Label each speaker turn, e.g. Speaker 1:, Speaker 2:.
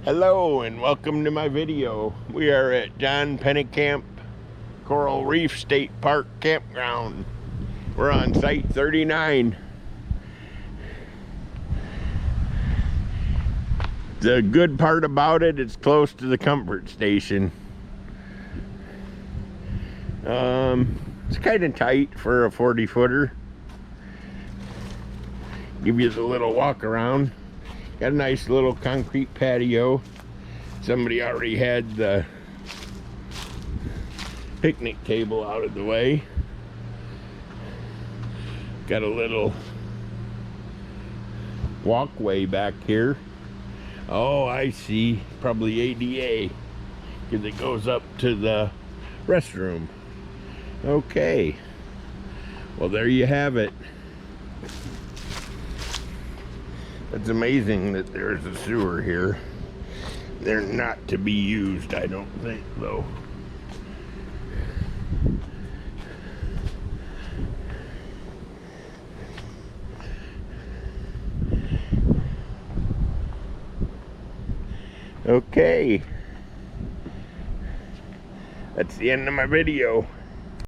Speaker 1: Hello and welcome to my video. We are at John Pennekamp Coral Reef State Park Campground. We're on site 39. The good part about it, it's close to the comfort station. It's kind of tight for a 40-footer. Give you the little walk around. Got a nice little concrete patio. Somebody already had the picnic table out of the way. Got a little walkway back here. Oh, I see. Probably ADA, because it goes up to the restroom. Okay. Well, there you have it. It's amazing that there's a sewer here. They're not to be used, I don't think, though. Okay. That's the end of my video.